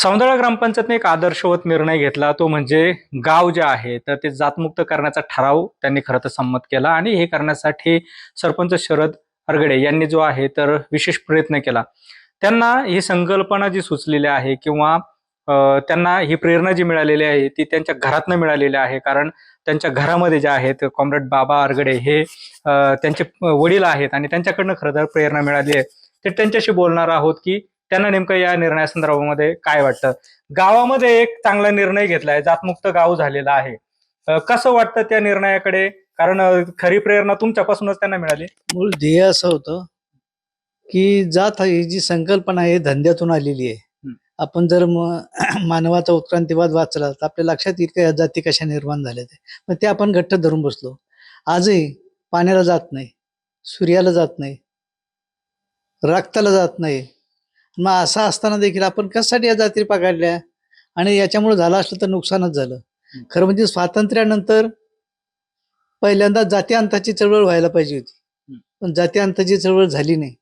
सौंदळा ग्रामपंचायतने एक आदर्शवत निर्णय घेतला तो म्हणजे गाव जे आहे तर ते जातमुक्त करण्याचा ठराव त्यांनी खरं तर संमत केला आणि हे करण्यासाठी सरपंच शरद अरगडे यांनी जो आहे तर विशेष प्रयत्न केला. त्यांना ही संकल्पना जी सुचलेली आहे किंवा त्यांना ही प्रेरणा जी मिळालेली आहे ती त्यांच्या घरातनं मिळालेली आहे. कारण त्यांच्या घरामध्ये जे आहेत कॉम्रेड बाबा अरगडे हे त्यांचे वडील आहेत आणि त्यांच्याकडनं खरं तर प्रेरणा मिळाली आहे. तर त्यांच्याशी बोलणार आहोत की त्यांना नेमकं या निर्णयासंदर्भामध्ये काय वाटतं. गावामध्ये एक चांगला निर्णय घेतलाय, जातमुक्त गाव झालेलं आहे. कसं वाटतं त्या निर्णयाकडे? कारण खरी प्रेरणा तुमच्यापासूनच त्यांना मिळाली. मूळ ध्येय असं होतं की जात ही जी संकल्पना आहे धंद्यातून आलेली आहे. हं. आपण जर मानवाचा उत्क्रांतीवाद वाचला तर आपल्या लक्षात येईल की या जाती कशा निर्माण झाल्या ते. पण ते आपण घट्ट धरून बसलो. आजही पाण्याला जात नाही, सूर्याला जात नाही, रक्ताला जात नाही. मग असं असताना देखील आपण कशासाठी या जाती पकडल्या आणि याच्यामुळे झालं असलं तर नुकसानच झालं. खरं म्हणजे स्वातंत्र्यानंतर पहिल्यांदा जाती अंताची चळवळ व्हायला पाहिजे होती, पण जाती अंताची चळवळ झाली नाही.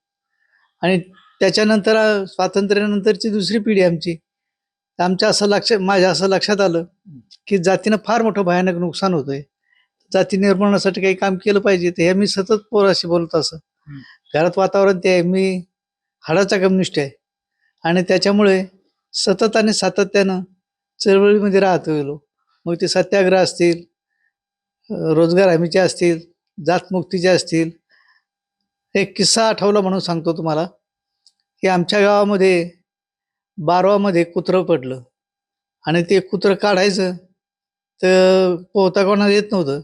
आणि त्याच्यानंतर स्वातंत्र्यानंतरची दुसरी पिढी आमची, माझ्या असं लक्षात आलं की जातीनं फार मोठं भयानक नुकसान होतंय. जाती निर्मूलनासाठी काही काम केलं पाहिजे. ते हे मी सतत पोराशी बोलत असं. घरात वातावरण ते आहे, मी हाडाचा कम्युनिस्ट आहे आणि त्याच्यामुळे सतत आणि सातत्यानं चळवळीमध्ये राहत गेलो. मग ते सत्याग्रह असतील, रोजगार हमीचे असतील, जातमुक्तीचे असतील. एक किस्सा आठवला म्हणून सांगतो तुम्हाला की आमच्या गावामध्ये बारवामध्ये कुत्रं पडलं आणि ते कुत्रं काढायचं तर पोहता कोणाला येत नव्हतं.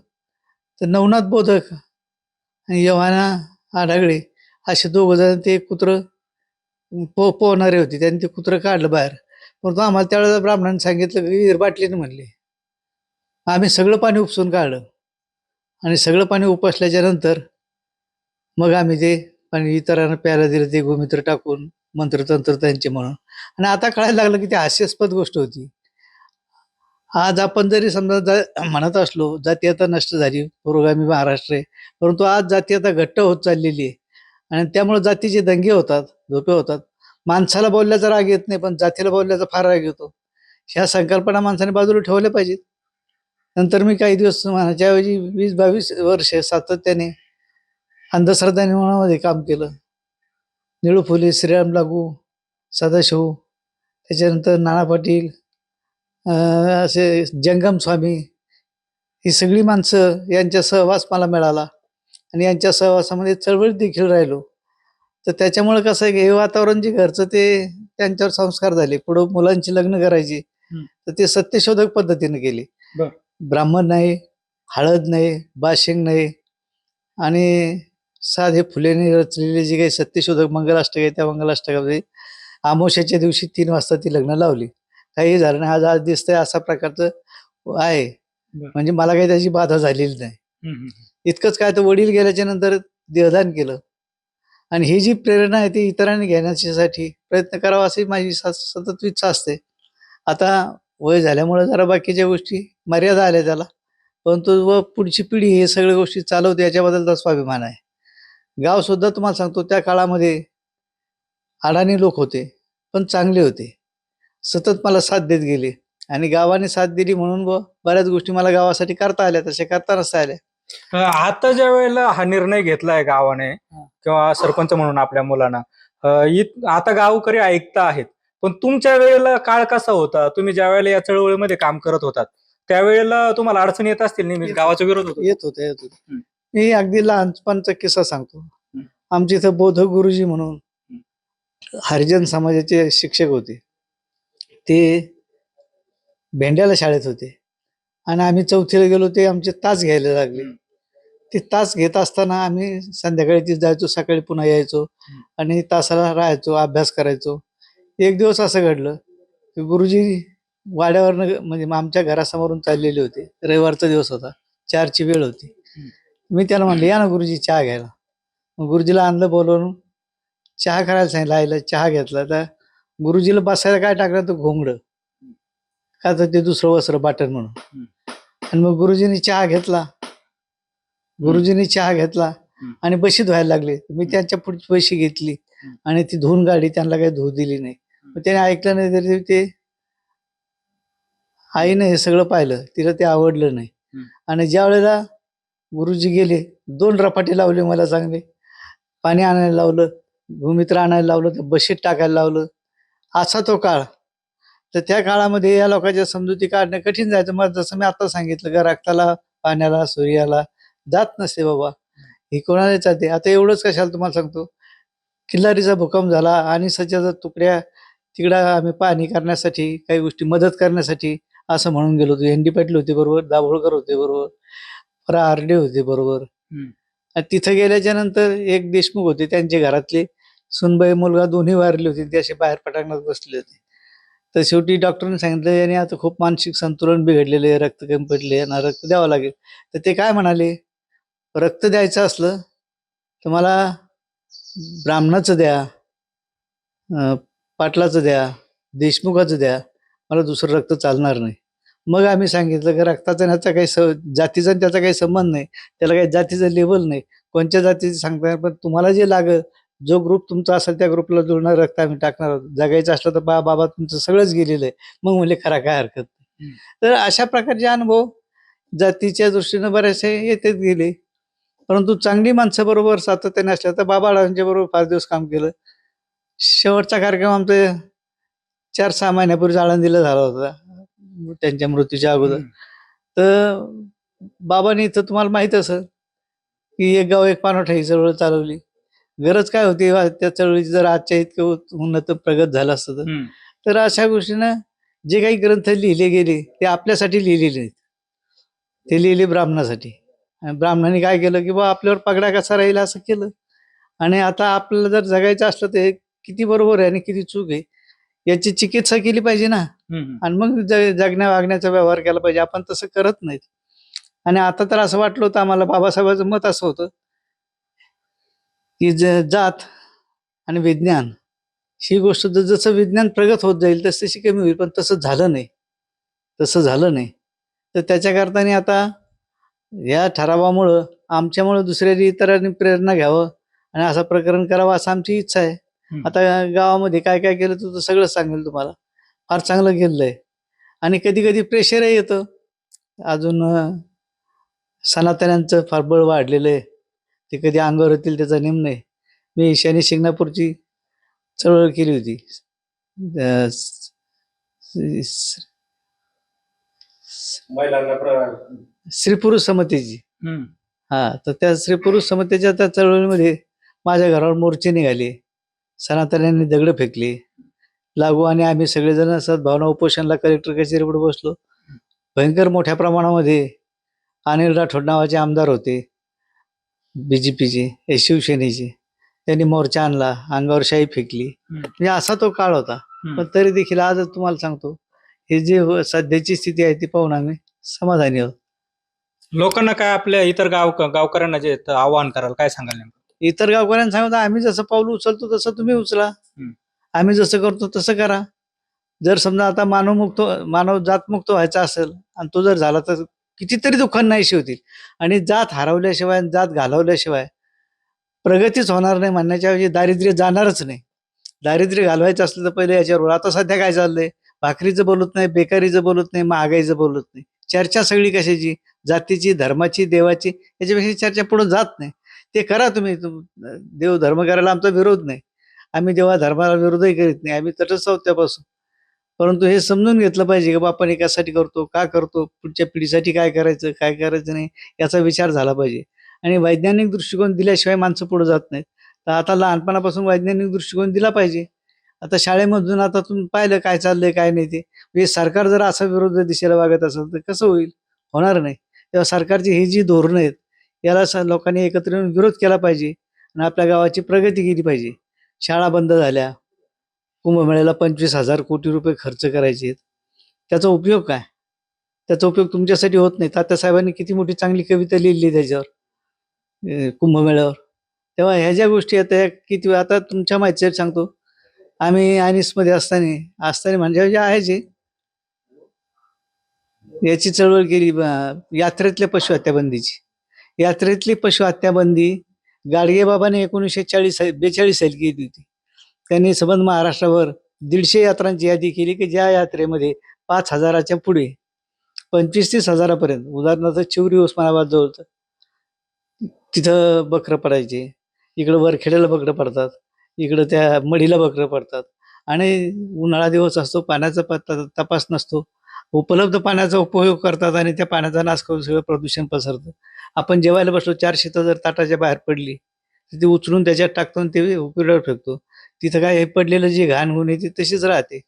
तर नवनाथ बोधक आणि यव्हाना आढागळे असे दोघं जण ते कुत्रं पोहणारे होते. त्यांनी ते कुत्रं काढलं बाहेर. परंतु आम्हाला त्यावेळेला ब्राह्मणांनी सांगितलं की विहीर बाटलीने म्हणले. आम्ही सगळं पाणी उपसून काढलं आणि सगळं पाणी उपसल्याच्या नंतर मग आम्ही ते पाणी इतरांना प्यायला दिलं, ते गोमित्र टाकून मंत्रतंत्र त्यांचे म्हणून. आणि आता कळायला लागलं की ती हास्यास्पद गोष्ट होती. आज आपण जरी समजा म्हणत असलो जातीयता नष्ट झाली, पुरोगामी महाराष्ट्र आहे, परंतु आज जातीयता घट्ट होत चाललेली आहे आणि त्यामुळे जातीचे दंगे होतात, धोपे होतात. माणसाला बोलल्याचा राग येत नाही, पण जातीला बोलल्याचा फार राग येतो. ह्या संकल्पना माणसाने बाजूला ठेवल्या पाहिजेत. नंतर मी काही दिवस माझ्याऐवजी 20-22 वर्ष सातत्याने अंधश्रद्धा निर्मूलनामध्ये काम केलं. निळू फुले, श्रीराम लागू, सदाशिव, त्याच्यानंतर नाना पाटील, असे जंगम स्वामी, ही सगळी माणसं यांच्या सहवास मला मिळाला आणि यांच्या सहवासामध्ये चळवळीत देखील राहिलो. तर त्याच्यामुळे कसं आहे की हे वातावरण जे घरचं ते त्यांच्यावर संस्कार झाले. पुढं मुलांची लग्न करायची तर ते सत्यशोधक पद्धतीने केली. बर. ब्राह्मण नाही, हळद नाही, बाशिंग नाही आणि साधे फुलेने रचलेले जे काही सत्यशोधक मंगलाष्टक आहे त्या मंगलाष्टकामध्ये अमावस्याच्या दिवशी 3 वाजता ती लग्न लावली. काही झालं नाही. आज आज दिसतंय अशा प्रकारचं आहे. म्हणजे मला काही त्याची बाधा झालेली नाही. इतकंच काय तर वडील गेल्याच्या नंतर देहदान केलं आणि ही जी प्रेरणा आहे ती इतरांनी घेण्यासाठी प्रयत्न करावा अशी माझी सतत इच्छा असते. आता वय झाल्यामुळे जरा बाकीच्या गोष्टी मर्यादा आल्या त्याला, परंतु व पुढची पिढी हे सगळ्या गोष्टी चालवते याच्याबद्दलचा स्वाभिमान आहे. गाव सुद्धा तुम्हाला सांगतो त्या काळामध्ये अडाणी लोक होते, पण चांगले होते. सतत मला साथ देत गेले आणि गावाने साथ दिली म्हणून बऱ्याच गोष्टी मला गावासाठी करता आल्या, तशा करता नसता आल्या. आता ज्या वेळेला हा निर्णय घेतलाय गावाने किंवा सरपंच म्हणून आपल्या मुलांना, आता गावकरी ऐकता आहेत. पण तुमच्या वेळेला काळ कसा होता? तुम्ही ज्या वेळेला या चळवळीमध्ये काम करत होतात त्यावेळेला तुम्हाला अडचणी येत असतील नेहमी, गावाचा विरोध होतो. येत होते. मी अगदी लहानपणचा किस्सा सांगतो. आमच्या इथं बोधक गुरुजी म्हणून हरिजन समाजाचे शिक्षक होते. ते भेंड्याला शाळेत होते आणि आम्ही चौथीला गेलो ते आमचे तास घ्यायला लागले. ते तास घेत असताना आम्ही संध्याकाळी तिथे जायचो, सकाळी पुन्हा यायचो आणि तासाला राहायचो, अभ्यास करायचो. एक दिवस असं घडलं की गुरुजी वाड्यावरनं म्हणजे आमच्या घरासमोरून चाललेले होते. रविवारचा दिवस होता, 4ची वेळ होती. मी त्याला म्हणलं या ना गुरुजी चहा घ्यायला. मग गुरुजीला आणलं बोलवून, चहा करायला सांगितलं. आईला चहा घेतला तर गुरुजीला बसायला काय टाकलं तर घोंगडं, का तर ते दुसरं वस्त्र बाटन म्हणून. आणि मग गुरुजींनी चहा घेतला आणि बशीत व्हायला लागले. मी त्यांच्या पुढची पैशी घेतली आणि ती धुवून गाडी त्यांना काही धुवू दिली नाही. मग त्याने ऐकलं नाही तरी ते आईनं हे सगळं पाहिलं, तिला ते आवडलं नाही. हम्म. आणि ज्या वेळेला गुरुजी गेले, 2 रपाटे लावले मला चांगले. पाणी आणायला लावलं, भूमित्र आणायला लावलं, ते बशीत टाकायला लावलं. असा तो काळ. तर त्या काळामध्ये या लोकांच्या समजुती काढणं कठीण जायचं. मग जसं मी आता सांगितलं का रक्ताला, पाण्याला, सूर्याला जात नसते बाबा. ही कोणाला जाते. आता एवढंच कशाला तुम्हाला सांगतो. किल्लारीचा भूकंप झाला आणि सज्जाच्या तुकड्या तिकडं आम्ही पाहणी करण्यासाठी, काही गोष्टी मदत करण्यासाठी असं म्हणून गेलो होतो. एन डी पाटील होते बरोबर, दाभोळकर होते बरोबर, आरडे होते बरोबर. हम्म. आणि तिथं गेल्याच्या नंतर एक देशमुख होते, त्यांचे घरातले सुनबाई मुलगा दोन्ही वारले होते. ते असे बाहेर पटांगणात बसले होते. तर शेवटी डॉक्टरने सांगितलं याने आता खूप मानसिक संतुलन बिघडलेले आहे, रक्त कमी पडले, यांना रक्त द्यावं लागेल. तर ते काय म्हणाले, रक्त द्यायचं असलं तर मला ब्राह्मणाचं द्या, पाटलाचं द्या, देशमुखाचं द्या, मला दुसरं रक्त चालणार नाही. मग आम्ही सांगितलं की रक्ताचा ह्याचा काही जातीचा आणि त्याचा काही संबंध नाही, त्याला काही जातीचं लेबल नाही, कोणत्या जातीचं सांगता येणार, पण तुम्हाला जे लागेल, जो ग्रुप तुमचा असेल त्या ग्रुपला जुळणार रक्त आम्ही टाकणार आहोत. जगायचं असलं तर बाबा तुमचं सगळंच गेलेलं आहे. मग म्हणले खरा काय हरकत नाही. तर अशा प्रकारचे अनुभव जातीच्या दृष्टीनं बरेचसे येतेच गेले. परंतु चांगली माणसं बरोबर सातत्याने असल्या तर बाबाळांच्या बरोबर फार दिवस काम केलं. शेवटचा कार्यक्रम आमचा 4-6 महिन्यापूर्वी आळंदीला झाला होता, त्यांच्या मृत्यूच्या अगोदर. तर बाबांनी इथं तुम्हाला माहित असेल की एक गाव एक पाणवठा ही चळवळ चालवली. गरज काय होती त्या चळवळीची, जर आजच्या इतकं उन्नत प्रगत झालं असतं तर. तर अशा गोष्टीनं जे काही ग्रंथ लिहिले गेले ते आपल्यासाठी लिहिलेले नाहीत, ते लिहिले ब्राह्मणासाठी. आणि ब्राह्मणाने काय केलं की बा आपल्यावर पगडा कसा राहील असं केलं. आणि आता आपल्याला जर जगायचं असलं तर हे किती बरोबर आहे आणि किती चूक आहे याची चिकित्सा केली पाहिजे ना. आणि मग जगण्या वागण्याचा व्यवहार केला पाहिजे. आपण तसं करत नाहीत. आणि आता तर असं वाटलं होतं आम्हाला, बाबासाहेबांचं मत असं होतं की जात आणि विज्ञान ही गोष्ट जसं विज्ञान प्रगत होत जाईल तशी कमी होईल, पण तसं झालं नाही. तसं झालं नाही. तर त्याच्याकरताने आता या ठरावामुळं आमच्यामुळं दुसऱ्या इतरांनी प्रेरणा घ्यावं आणि असं प्रकरण करावं असं आमची इच्छा आहे. आता गावामध्ये काय काय केलं तर सगळं सांगेल तुम्हाला. फार चांगलं केलेलं आहे. आणि कधी कधी प्रेशरही येतं. अजून सनातन्यांचं फार बळ वाढलेलं आहे. ते कधी अंगावर येतील त्याचा नेम नाही. मी ईशान्य शिंगणापूरची चळवळ केली होती. अं, स- स्त्री पुरुष समतेची. हा, तर त्या स्त्री पुरुष समतेच्या त्या चळवळीमध्ये माझ्या घरावर मोर्चे निघाले, सनातन्यांनी दगड फेकले लागू, आणि आम्ही सगळेजण सद्भावना उपोषणला कलेक्टर कचेरीपुढे बसलो. भयंकर मोठ्या प्रमाणामध्ये अनिल राठोड नावाचे आमदार होते बीजेपीचे, शिवसेनेचे. त्यांनी मोर्चा आणला, अंगावर शाई फेकली. म्हणजे असा तो काळ होता. पण तरी देखील आजच तुम्हाला सांगतो, हे जे सध्याची स्थिती आहे ती पाहून आम्ही समाधानी आहोत. लोकांना काय, आपल्या इतर गावकऱ्यांना जे आवाहन कराल, काय सांगाल नेमकं? इतर गावकऱ्यांना सांगतो, आम्ही जसं पाऊल उचलतो तसं तुम्ही उचला. आम्ही जसं करतो तसं करा. जर समजा आता मानव जातमुक्त व्हायचा असेल आणि तो जर झाला तर कितीतरी दुःखांना नाहीशी होतील. आणि जात हरवल्याशिवाय, जात घालवल्याशिवाय प्रगतीच होणार नाही. म्हणण्याच्या ऐवजी दारिद्र्य जाणारच नाही. दारिद्र्य घालवायचं असलं तर पहिले याच्यावर. आता सध्या काय चाललंय, भाकरीचं बोलत नाही, बेकारीचं बोलत नाही, महागाईचं बोलत नाही. चर्चा सगळी कशाची, जातीची, धर्माची, देवाची, याच्यापेक्षा चर्चा पुढे जात नाही. ते करा तुम्ही. देव धर्म करायला आमचा विरोध नाही. आम्ही देवा धर्माला विरोधही करीत नाही. आम्ही तटस्थ आहोत त्यापासून. परंतु हे समजून घेतलं पाहिजे की आपण एकासाठी करतो, का करतो, पुढच्या पिढीसाठी काय करायचं, काय करायचं नाही, याचा विचार झाला पाहिजे. आणि वैज्ञानिक दृष्टिकोन दिल्याशिवाय माणसं पुढे जात नाहीत. तर आता लहानपणापासून वैज्ञानिक दृष्टिकोन दिला पाहिजे. आता शाळेमधून आता तुम्ही पाहिलं काय चाललंय काय नाही ते. म्हणजे सरकार जर असा विरोध दिशेला वागत असेल तर कसं होईल, होणार नाही. तेव्हा सरकारची ही जी धोरणं आहेत याला लोकांनी एकत्र येऊन विरोध केला पाहिजे आणि आपल्या गावाची प्रगती केली पाहिजे. शाळा बंद झाल्या, कुंभमेळ्याला 25,000 कोटी रुपये खर्च करायचे आहेत. त्याचा उपयोग काय? त्याचा उपयोग तुमच्यासाठी होत नाही. तात्यासाहेबांनी किती मोठी चांगली कविता लिहिली त्याच्यावर, कुंभमेळ्यावर. तेव्हा ह्या ज्या गोष्टी आता ह्या किती, आता तुमच्या माहितीसाठी सांगतो, आम्ही मध्ये असताना म्हणजे जे आहे जे याची चळवळ केली, यात्रेतल्या पशुहत्याबंदीची. यात्रेतली पशुहत्याबंदी गाडगेबाबाने 1942 साली केली होती. त्यांनी संबंध महाराष्ट्रावर 150 यात्रांची यादी केली की ज्या यात्रेमध्ये 5,000च्या पुढे 25-30 हजारापर्यंत. उदाहरणार्थ चिवरी उस्मानाबाद जवळचं तिथं बकरं पडायची. इकडं वरखेड्याला बकरं पडतात, इकडं त्या मढीला बकरं पडतात. आणि उन्हाळा दिवस असतो, पाण्याचा तपास नसतो. उपलब्ध पाण्याचा उपयोग करतात आणि त्या पाण्याचा नाश करून सगळं प्रदूषण पसरतं. आपण जेवायला बसलो, 4 शीतं जर ताटाच्या बाहेर पडली तर ती उचलून त्याच्यात टाकतो आणि ते उकिरड्यावर फेकतो. तिथं काय हे पडलेलं जी घाण होऊन येते तशीच राहते.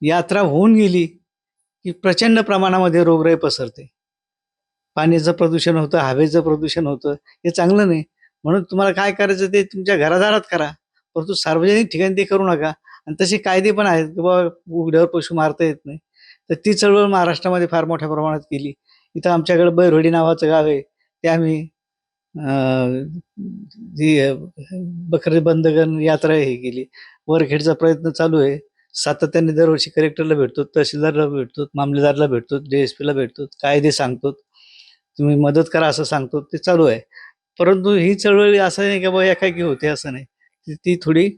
यात्रा होऊन गेली की प्रचंड प्रमाणामध्ये रोगराई पसरते. पाण्याचं प्रदूषण होतं, हवेचं प्रदूषण होतं. हे चांगलं नाही. म्हणून तुम्हाला काय करायचं ते तुमच्या घरादारात करा, परंतु सार्वजनिक ठिकाणी ते करू नका. आणि तसे कायदे पण आहेत की बाबा उघड्यावर पशु मारता येत नाही. तर ती चळवळ महाराष्ट्रामध्ये फार मोठ्या प्रमाणात केली. इथं आमच्याकडे बैरवडी नावाचं गाव आहे. ते आम्ही जी बकरी बंधन यात्रा हे केली. वरखेडचा प्रयत्न चालू आहे. सातत्याने दरवर्षी कलेक्टरला भेटतो, तहसीलदारला भेटतो, मामलेदारला भेटतो, DSPला भेटतो, कायदे सांगतो, तुम्ही मदत करा असं सांगतो. ते चालू आहे. परंतु ही चळवळ असं नाही की बाबा एकाएकी होते असं नाही. ती थोडी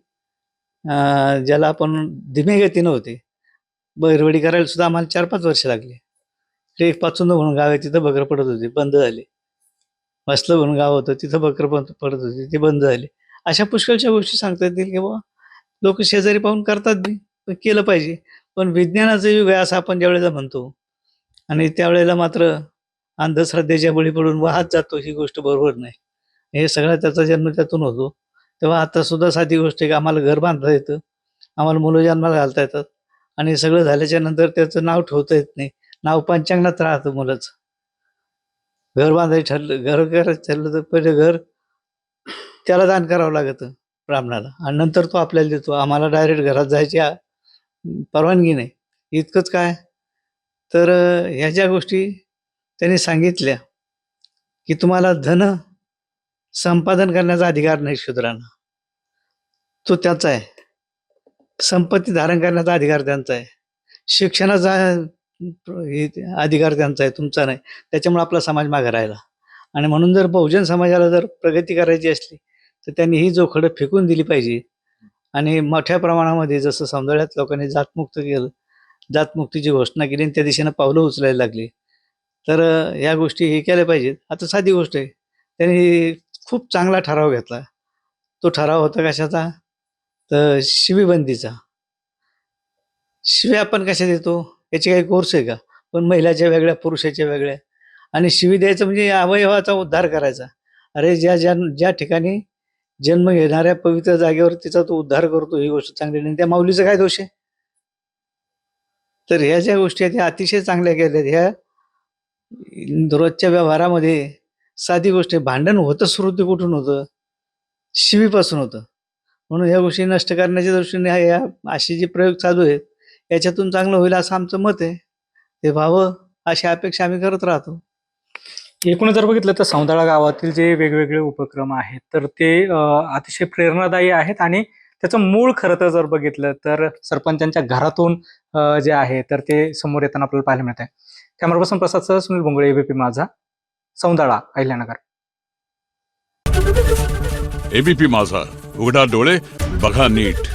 ज्याला आपण धीमे गतीनं होते. बैरवडी करायला सुद्धा आम्हाला 4-5 वर्ष लागली. ते एक पाचोंदा म्हणून गाव आहे, तिथं बकरं पडत होती, बंद झाली. मसलं म्हणून गाव होतं, तिथं बकरं पडत होती, ती बंद झाली. अशा पुष्कळशा गोष्टी सांगता येतील की बाबा लोक शेजारी पाहून करतात बी, पण केलं पाहिजे. पण विज्ञानाचं युग आहे असं आपण ज्यावेळेला म्हणतो आणि त्यावेळेला मात्र अंधश्रद्धेच्या बळी पडून वाहत जातो, ही गोष्ट बरोबर नाही. हे सगळा त्याचा जन्म त्यातून होतो. तेव्हा आता सुद्धा साधी गोष्ट आहे की आम्हाला घर बांधता येतं, आम्हाला मुलं जन्माला घालता येतात आणि सगळं झाल्याच्या नंतर त्याचं नाव ठेवता येत नाही. नाव पंचांगणात राहतं मुलाचं. घर बांधायचं ठरलं, घर करायचं ठरलं तर पहिले घर त्याला दान करावं लागतं ब्राह्मणाला आणि नंतर तो आपल्याला देतो. आम्हाला डायरेक्ट घरात जायची परवानगी नाही. इतकंच काय तर ह्या ज्या गोष्टी त्यांनी सांगितल्या की तुम्हाला धन संपादन करण्याचा अधिकार नाही शूद्रांना, तो त्याचा आहे. संपत्ती धारण करण्याचा अधिकार त्यांचा आहे. शिक्षणाचा अधिकार त्यांचा आहे, तुमचा नाही. त्याच्यामुळे आपला समाज मागे राहिला. आणि म्हणून जर बहुजन समाजाला जर प्रगती करायची असली तर त्यांनी ही जोखडं फेकून दिली पाहिजे. आणि मोठ्या प्रमाणामध्ये जसं सौंदर्यात लोकांनी जातमुक्त केलं, जातमुक्तीची घोषणा केली आणि त्या दिशेनं पावलं उचलायला लागली. तर ह्या गोष्टी हे केल्या पाहिजेत. आता साधी गोष्ट आहे, त्यांनी खूप चांगला ठराव घेतला. तो ठराव होता कशाचा, तर शिवीबंदीचा. शिव्या आपण कशा देतो, याचे काही कोर्स आहे का? पण महिलाच्या वेगळ्या, पुरुषाच्या वेगळ्या. आणि शिवी द्यायचं म्हणजे अवयवाचा उद्धार करायचा. अरे ज्या ठिकाणी जन्म घेणाऱ्या पवित्र जागेवर तिचा तो उद्धार करतो, ही गोष्ट चांगली नाही. त्या माऊलीचा काय दोष आहे? तर ह्या ज्या गोष्टी आहेत ह्या अतिशय चांगल्या केल्यात. ह्या रोजच्या व्यवहारामध्ये साधी गोष्ट आहे. भांडण होतं सुरू ते कुठून होतं? शिवीपासून होतं. म्हणून ह्या गोष्टी नष्ट करण्याच्या दृष्टीने ह्या असे जे प्रयोग चालू आहेत याच्यातून चांगलं होईल असं आमचं मत आहे. ते व्हावं अशी अपेक्षा आम्ही करत राहतो. एकूण जर बघितलं तर सौंदाळा गावातील जे वेगवेगळे उपक्रम आहेत तर ते अतिशय प्रेरणादायी आहेत आणि त्याचं मूळ खरं तर जर बघितलं तर सरपंचांच्या घरातून जे आहे तर ते समोर येताना आपल्याला पाहायला मिळत आहे. कॅमेरा पर्सन प्रसाद सह सुनील बोंगळे, ABP माझा, सौंदाळा, अहिल्यानगर. ABP माझा, उघडा डोळे बघा नीट.